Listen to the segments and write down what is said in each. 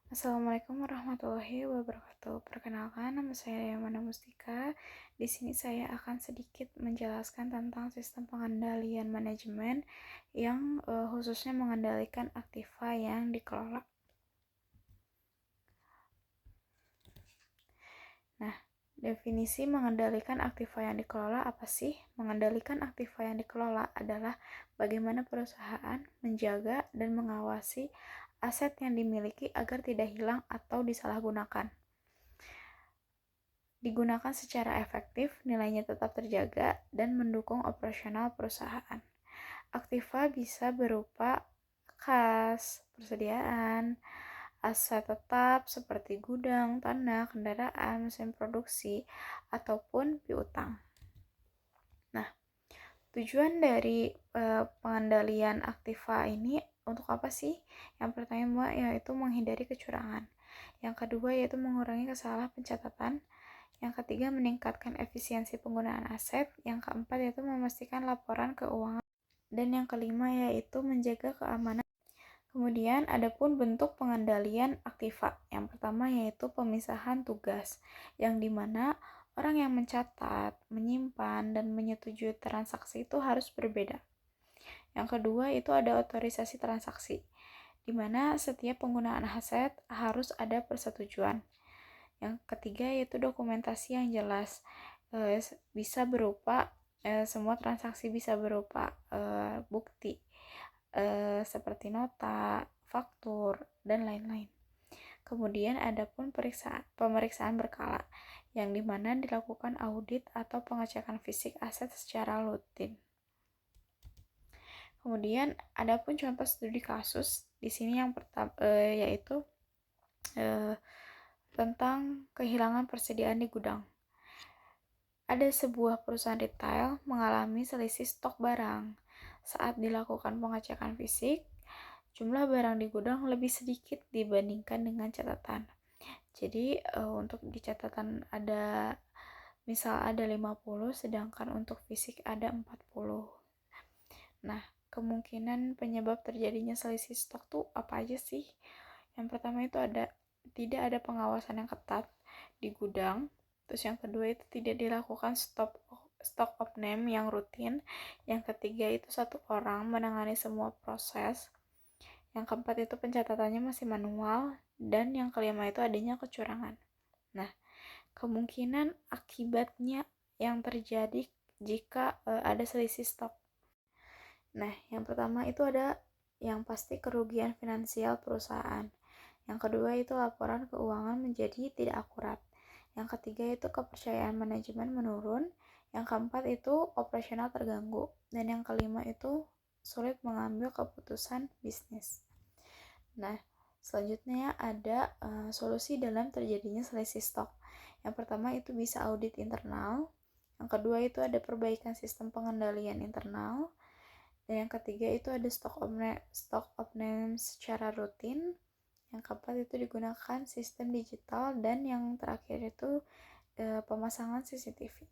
Assalamualaikum warahmatullahi wabarakatuh. Perkenalkan, nama saya Yamana Mustika. Di sini saya akan sedikit menjelaskan tentang sistem pengendalian manajemen yang khususnya mengendalikan aktiva yang dikelola. Nah, definisi mengendalikan aktiva yang dikelola apa sih? Mengendalikan aktiva yang dikelola adalah bagaimana perusahaan menjaga dan mengawasi aset yang dimiliki agar tidak hilang atau disalahgunakan. Digunakan secara efektif, nilainya tetap terjaga, dan mendukung operasional perusahaan. Aktiva bisa berupa kas, persediaan, aset tetap seperti gudang, tanah, kendaraan, mesin produksi, ataupun piutang. Nah, tujuan dari pengendalian aktiva ini untuk apa sih? Yang pertama yaitu menghindari kecurangan. Yang kedua yaitu mengurangi kesalahan pencatatan. Yang ketiga, meningkatkan efisiensi penggunaan aset. Yang keempat, yaitu memastikan laporan keuangan. Dan yang kelima, yaitu menjaga keamanan. Kemudian, adapun bentuk pengendalian aktiva. Yang pertama, yaitu pemisahan tugas, yang dimana orang yang mencatat, menyimpan, dan menyetujui transaksi itu harus berbeda. Yang kedua, itu ada otorisasi transaksi, dimana setiap penggunaan aset harus ada persetujuan. Yang ketiga yaitu dokumentasi yang jelas, bisa berupa semua transaksi bisa berupa bukti seperti nota, faktur, dan lain-lain. Kemudian ada pun pemeriksaan berkala, yang dimana dilakukan audit atau pengecekan fisik aset secara rutin. Kemudian ada pun contoh studi kasus di sini yang pertama yaitu tentang kehilangan persediaan di gudang. Ada sebuah perusahaan retail mengalami selisih stok barang. Saat dilakukan pengecekan fisik, jumlah barang di gudang lebih sedikit dibandingkan dengan catatan. Jadi untuk di catatan ada misal ada 50, sedangkan untuk fisik ada 40. Nah, kemungkinan penyebab terjadinya selisih stok tuh apa aja sih? Yang pertama itu tidak ada pengawasan yang ketat di gudang. Terus yang kedua itu tidak dilakukan stock of name yang rutin. Yang ketiga itu satu orang menangani semua proses. Yang keempat itu pencatatannya masih manual. Dan yang kelima itu adanya kecurangan. Nah, kemungkinan akibatnya yang terjadi jika ada selisih stok. Nah, yang pertama itu ada yang pasti kerugian finansial perusahaan. Yang kedua itu laporan keuangan menjadi tidak akurat. Yang ketiga itu kepercayaan manajemen menurun. Yang keempat itu operasional terganggu. Dan yang kelima itu sulit mengambil keputusan bisnis. Nah, selanjutnya ada solusi dalam terjadinya selisih stok. Yang pertama itu bisa audit internal. Yang kedua itu ada perbaikan sistem pengendalian internal. Dan yang ketiga itu ada stock of name secara rutin. Yang keempat itu digunakan sistem digital. Dan yang terakhir itu pemasangan CCTV.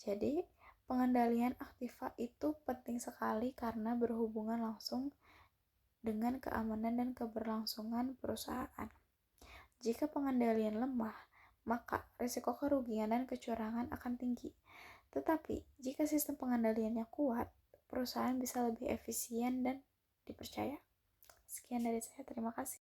Jadi pengendalian aktiva itu penting sekali karena berhubungan langsung dengan keamanan dan keberlangsungan perusahaan. Jika pengendalian lemah, maka risiko kerugian dan kecurangan akan tinggi. Tetapi jika sistem pengendaliannya kuat, perusahaan bisa lebih efisien dan dipercaya. Sekian dari saya, terima kasih.